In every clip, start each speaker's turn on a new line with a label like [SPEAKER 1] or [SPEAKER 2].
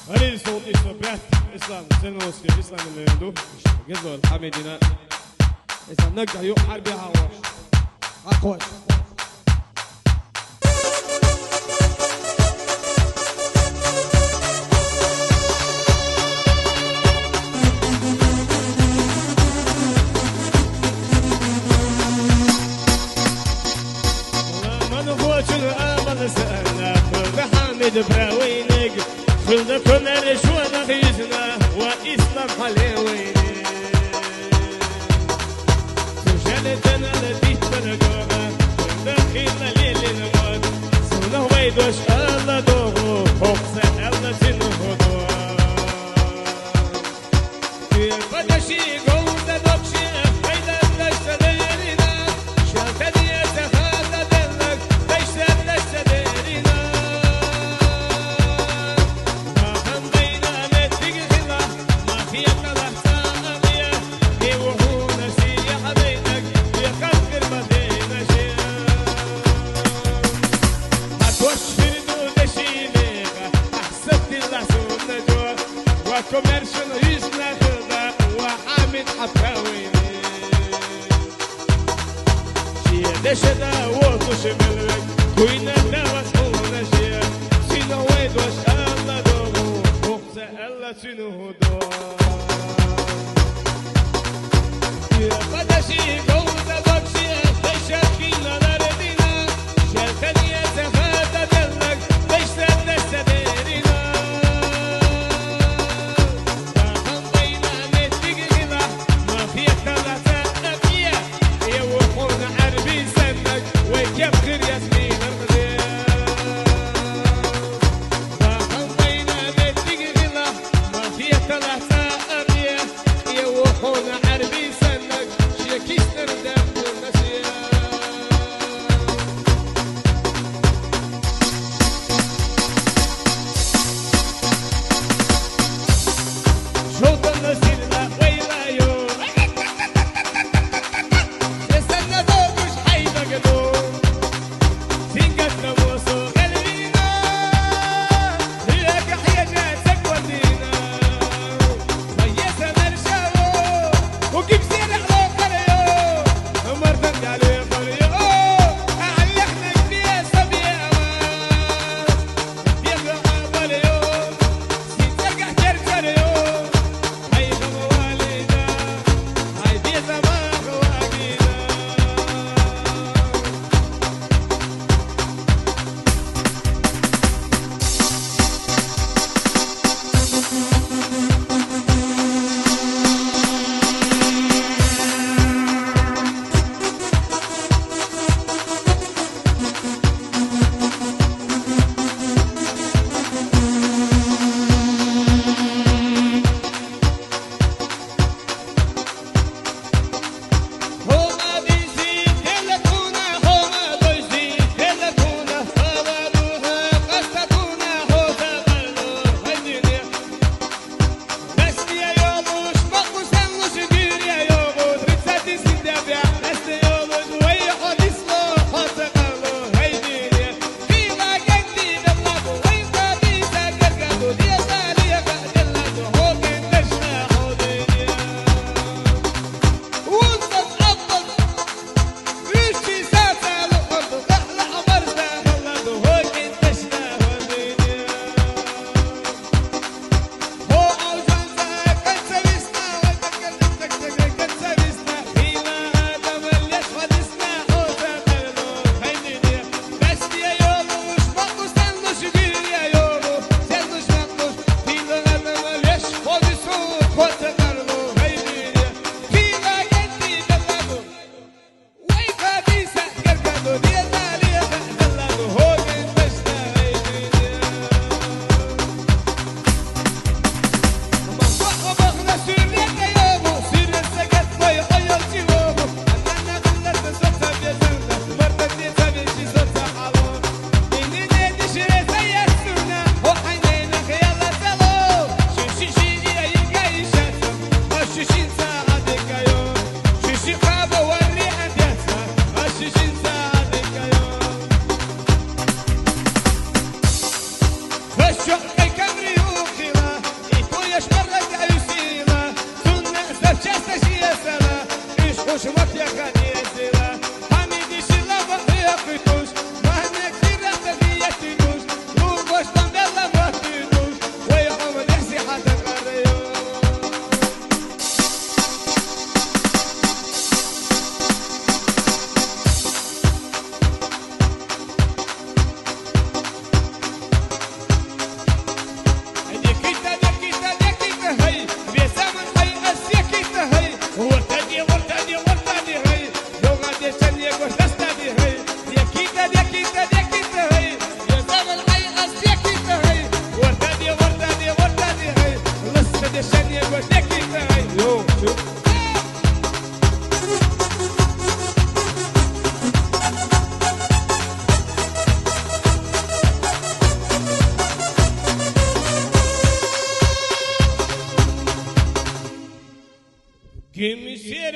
[SPEAKER 1] هذه صوت إسلام إسلام سنوسكي إسلام اللي عنده جزء الحميدنا إسلام نقدر يحارب بها أقوى من هو شنو آمن سألنا خلد حامد براوينك خلد كل رشوة خيزنا وإسلام حليويني سجلتنا لديت برقوها خلد خيلنا ليل الموت سنه ويدوش الله دوغو فوقس الله سنهدو بدشي قود دوكشي خيدا لشتديرنا شاكدي يتخاذ دلك ليش لشتديرنا ما خمدينا متك خلا ما خيطنا لحسامية يوحونا سيح بينك يخفر مدينة شيء هتوش فردو دشيليك أحسبت اللحسون نجوة وكوميرشن يسنا خلدا وحامد حفاويني شيء دشدا وطوش ملك كوينا دواسحونا شيء سينا ويدوش الله دوغو فوقس الله سنو دو بدشي قود بكشي تشكينا لردنا شالكني يتخاذ دلك ليش تستديرنا ما خمضينا متك غلا ما فيك ثلاثة أبية يوحونا عربي سنك ويكبخر ياسمين الغزير ما خمضينا متك غلا ما فيك ثلاثة أبية يوحونا عربي سنك شيكيستر دم المسير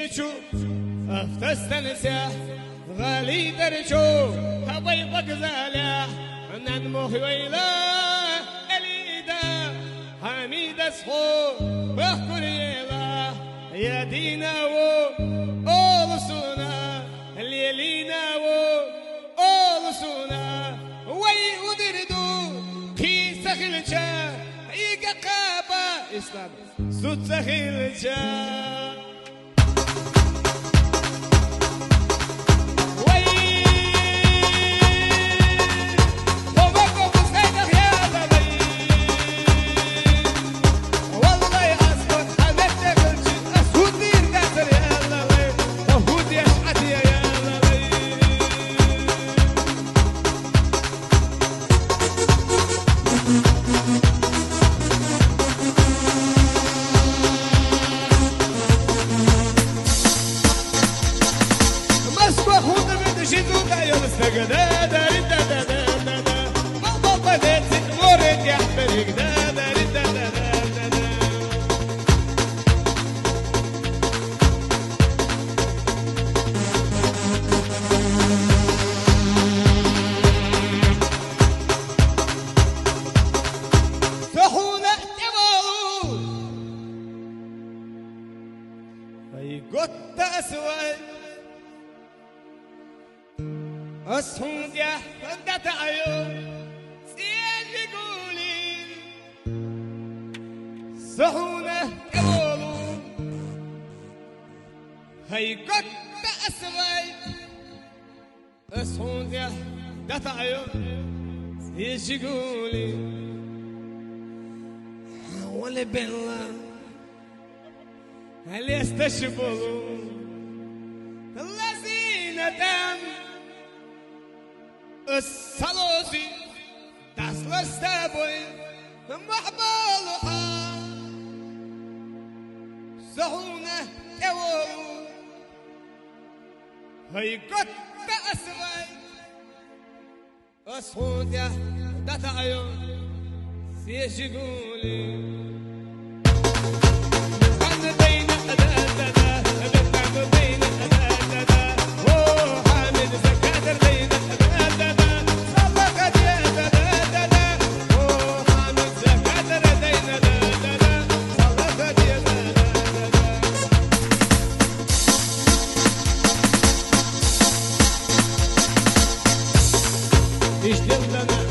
[SPEAKER 1] درچو افتستن سیاه غالی درچو هوای بگذاله ننمو ویلا الیدا حمید اسخو بخوریلا یا دینا و اولسونا لیلینا و اولسونا وی ودردو کی سخلچا ایگا قابا اسلام سود سخلچا قط أسود أصهود يا فندت عيون سيجي قولي صحونة قولو هاي قط أسود أصهود يا فندت عيون سيجي قولي ولا بالله هل يستشبهوا الذين دام الصلوسي تصل استابوي محبالها صحونة يوو هاي قد أسوي أصحون يا دتعيون سيشقولي İşte